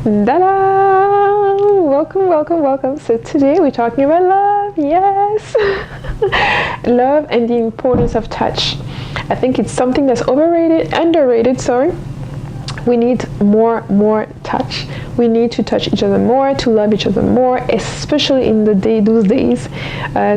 Ta-da! Welcome, welcome, welcome. So today we're talking about love. Yes! Love and the importance of touch. I think it's something that's underrated, sorry. We need more touch. We need to touch each other more, to love each other more, especially in those days,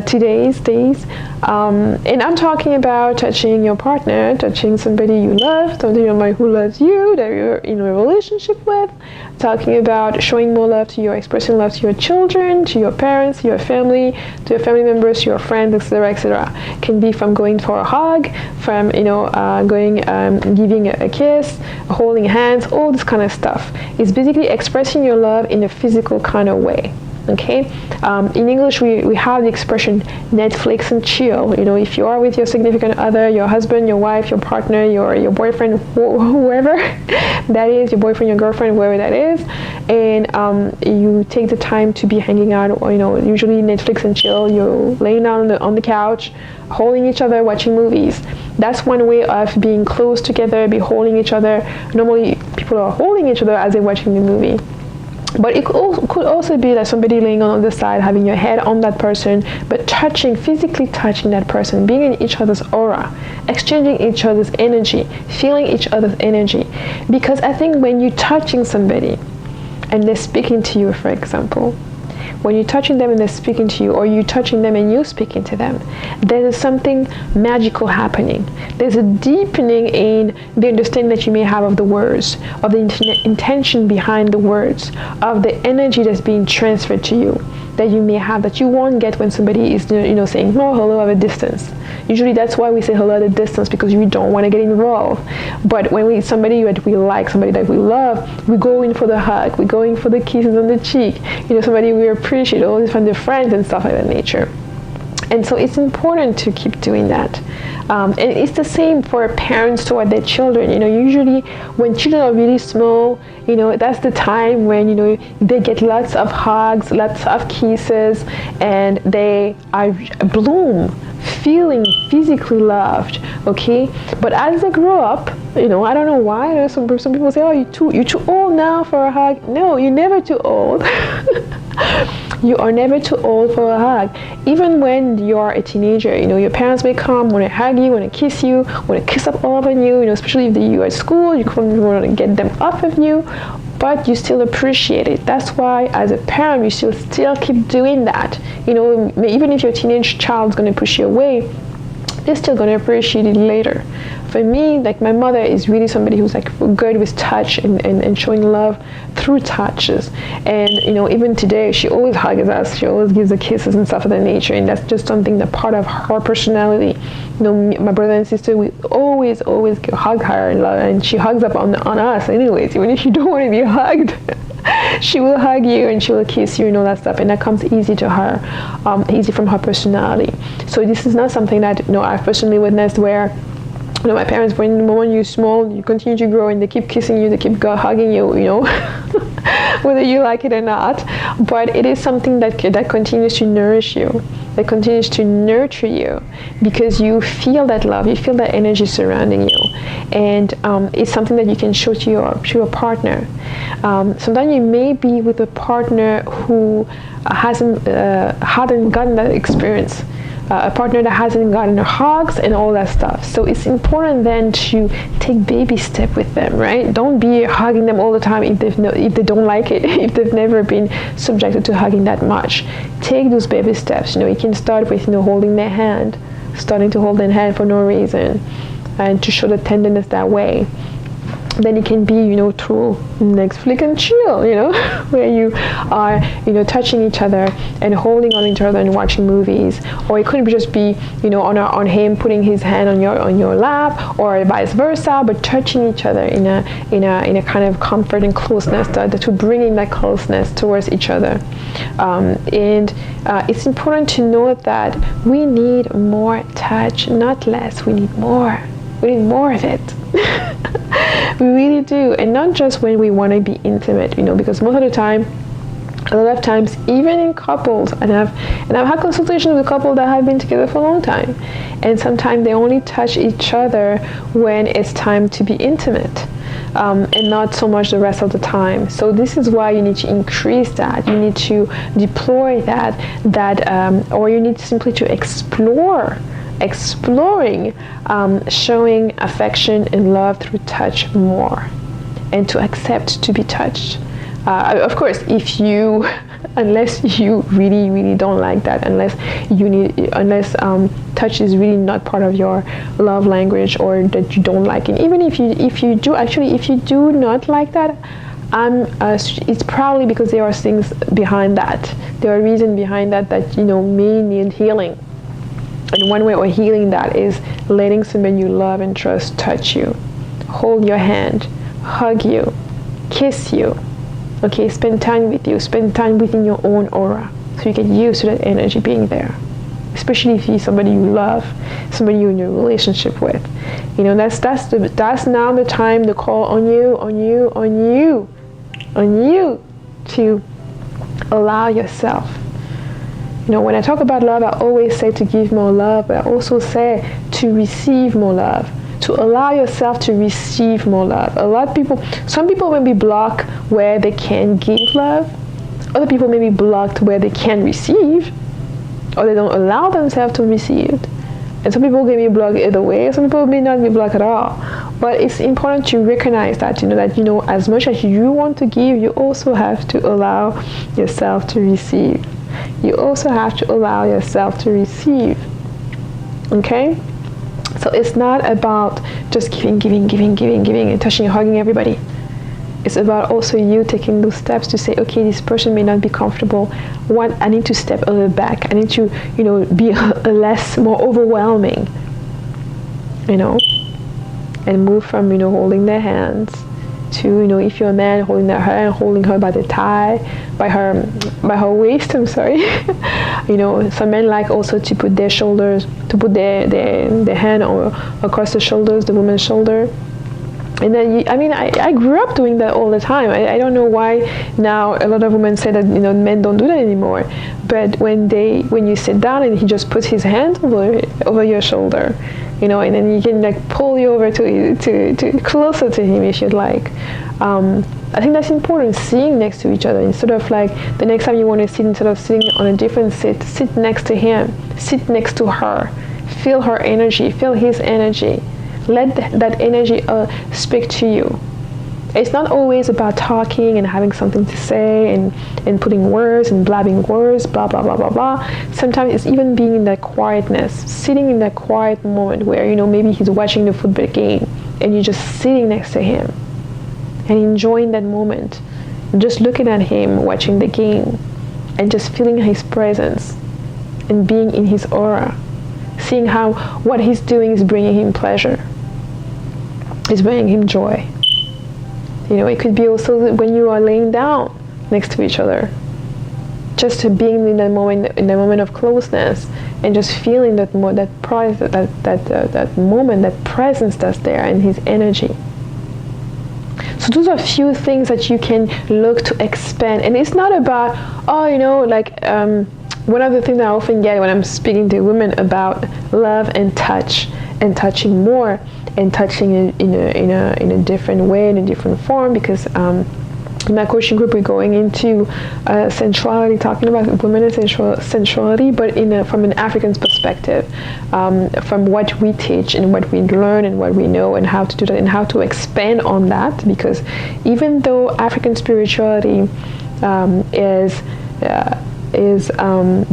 today's days. And I'm talking about touching your partner, touching somebody you love, somebody who loves you, that you're in a relationship with. Talking about showing more love to expressing love to your children, to your parents, to your family members, to your friends, etc., etc. Can be from going for a hug, from giving a kiss, holding hands, all this kind of stuff. It's basically expressing your love in a physical kind of way. Okay, in English we have the expression Netflix and chill. You know, if you are with your significant other, your husband, your wife, your partner, your boyfriend, whoever that is, your boyfriend, your girlfriend, whoever that is, and you take the time to be hanging out, or usually Netflix and chill. You're laying down on the couch, holding each other, watching movies. That's one way of being close together, be holding each other. Normally people are holding each other as they're watching the movie. But it could also be like somebody laying on the side, having your head on that person, but physically touching that person, being in each other's aura, exchanging each other's energy, feeling each other's energy. Because I think when you're touching somebody and they're speaking to you, for example, when you're touching them and they're speaking to you, or you're touching them and you're speaking to them, there's something magical happening. There's a deepening in the understanding that you may have of the words, of the intention behind the words, of the energy that's being transferred to you, that you may have, that you won't get when somebody is saying, "Oh, hello at a distance." Usually that's why we say hello at a distance, because we don't want to get involved. But when we somebody that we like, somebody that we love, we go in for the hug, we go in for the kisses on the cheek, somebody we appreciate, all this from the friends and stuff of that nature. And so it's important to keep doing that. And it's the same for parents toward their children. Usually when children are really small, that's the time when, they get lots of hugs, lots of kisses, and they are bloom, feeling physically loved, okay? But as they grow up, I don't know why, some people say, "Oh, you're too old now for a hug." No, you're never too old. You are never too old for a hug. Even when you're a teenager, your parents may come, want to hug you, want to kiss you, want to kiss up all over you, especially if you're at school, you want to get them off of you, but you still appreciate it. That's why as a parent, you still keep doing that. Even if your teenage child's going to push you away, they're still going to appreciate it later. For me, like, my mother is really somebody who's like good with touch and showing love through touches. And even today, she always hugs us, she always gives the kisses and stuff of that nature, and that's just something that part of her personality. My brother and sister, we always hug her and she hugs up on us anyways, even if you don't want to be hugged. She will hug you and she will kiss you and all that stuff, and that comes easy to her, easy from her personality. So this is not something that I've personally witnessed where my parents, when you're small, you continue to grow and they keep kissing you, they keep hugging you, whether you like it or not. But it is something that continues to nourish you, that continues to nurture you, because you feel that love, you feel that energy surrounding you, and it's something that you can show to your partner. Sometimes you may be with a partner who hadn't gotten that experience. A partner that hasn't gotten hugs and all that stuff. So it's important then to take baby steps with them, right? Don't be hugging them all the time if they don't like it, if they've never been subjected to hugging that much. Take those baby steps. You can start with holding their hand, starting to hold their hand for no reason, and to show the tenderness that way. Then it can be, through Netflix and chill, where you are, touching each other and holding on each other and watching movies. Or it could just be, on him putting his hand on your lap, or vice versa, but touching each other in a kind of comfort and closeness to bring in that closeness towards each other. And it's important to know that we need more touch, not less. We need more. We need more of it. We really do. And not just when we want to be intimate, because most of the time, a lot of times, even in couples, and I've had consultations with couples that have been together for a long time, and sometimes they only touch each other when it's time to be intimate. and not so much the rest of the time. So this is why you need to increase that. You need to deploy that, or you need simply to exploring showing affection and love through touch more, and to accept to be touched. Of course, unless you really don't like that, unless touch is really not part of your love language, or that you don't like it. Even if you do not like that, it's probably because there are things behind that. There are reasons behind that may need healing. And one way of healing that is letting someone you love and trust touch you, hold your hand, hug you, kiss you. Okay, spend time with you, spend time within your own aura, so you get used to that energy being there. Especially if he's somebody you love, somebody you're in a relationship with. That's now the time to call on you to allow yourself. When I talk about love, I always say to give more love, but I also say to receive more love. To allow yourself to receive more love. Some people may be blocked where they can give love. Other people may be blocked where they can receive, or they don't allow themselves to receive. And some people can be blocked either way. Some people may not be blocked at all. But it's important to recognize that, as much as you want to give, you also have to allow yourself to receive. You also have to allow yourself to receive. Okay? So it's not about just giving, and touching and hugging everybody. It's about also you taking those steps to say, okay, this person may not be comfortable. I need to step a little back. I need to, be more overwhelming, and move from, holding their hands to, if you're a man, holding her hand, holding her by the tie, by her waist, I'm sorry. Some men like also to put their their hand across the shoulders, the woman's shoulder. And then, I grew up doing that all the time. I don't know why now a lot of women say that, men don't do that anymore. But when you sit down and he just puts his hand over your shoulder, and then you can pull you over to closer to him if you'd like. I think that's important, sitting next to each other instead of the next time you want to sit, instead of sitting on a different seat, sit next to him, sit next to her, feel her energy, feel his energy. Let that energy speak to you. It's not always about talking and having something to say and putting words and blabbing words, blah, blah, blah, blah, blah. Sometimes it's even being in that quietness, sitting in that quiet moment where, maybe he's watching the football game and you're just sitting next to him and enjoying that moment. Just looking at him, watching the game, and just feeling his presence and being in his aura. Seeing how what he's doing is bringing him pleasure. It's bringing him joy. It could be also when you are laying down next to each other, just being in that moment of closeness, and just feeling that moment, that presence that's there, and his energy. So those are a few things that you can look to expand. And it's not about, one of the things I often get when I'm speaking to women about love and touch, and touching more, and touching in a different way, in a different form, because in my coaching group we're going into sensuality, talking about women and sensuality, but from an African perspective, from what we teach and what we learn and what we know, and how to do that and how to expand on that. Because even though African spirituality is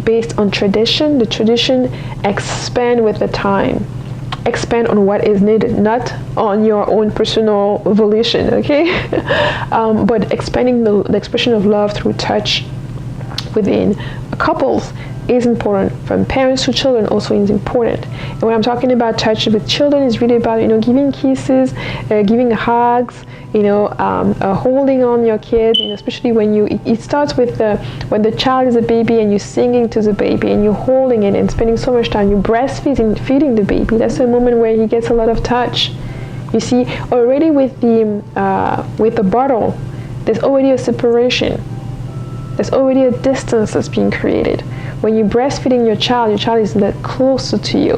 based on tradition, the tradition expand with the time. Expand on what is needed, not on your own personal volition, okay? But expanding the expression of love through touch within couples is important. From parents to children also is important. And when I'm talking about touch with children, it's really about giving kisses, giving hugs, holding on your kid, especially when it starts with when the child is a baby and you're singing to the baby and you're holding it and spending so much time, you're feeding the baby. That's a moment where he gets a lot of touch. You see, already with the bottle, there's already a separation. There's already a distance that's being created. When you're breastfeeding your child is that closer to you.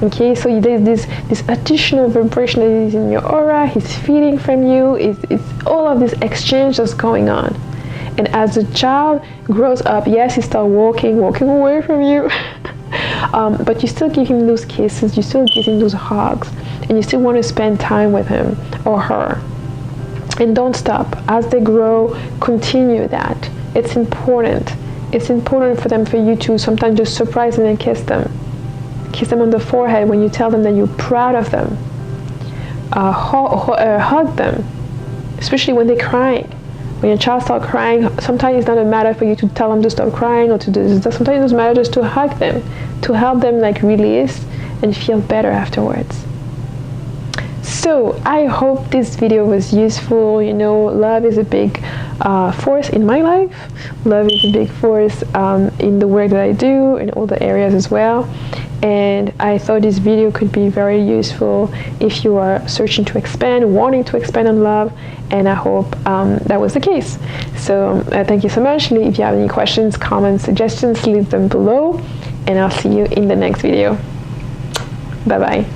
Okay, so there's this additional vibration that is in your aura. He's feeding from you. It's all of this exchange that's going on. And as the child grows up, yes, he starts walking away from you. But you still give him those kisses, you still give him those hugs, and you still want to spend time with him or her. And don't stop. As they grow, continue that. It's important. It's important for you to sometimes just surprise them and kiss them. Kiss them on the forehead when you tell them that you're proud of them. Hug them, especially when they're crying. When your child starts crying, sometimes it's not a matter for you to tell them to stop crying or to do this. Sometimes it's a matter just to hug them, to help them like release and feel better afterwards. So I hope this video was useful. You know, love is a big force in my life. Love is a big force in the work that I do, in all the areas as well. And I thought this video could be very useful if you are searching to expand, wanting to expand on love, and I hope that was the case. So thank you so much. If you have any questions, comments, suggestions, leave them below, and I'll see you in the next video. Bye bye.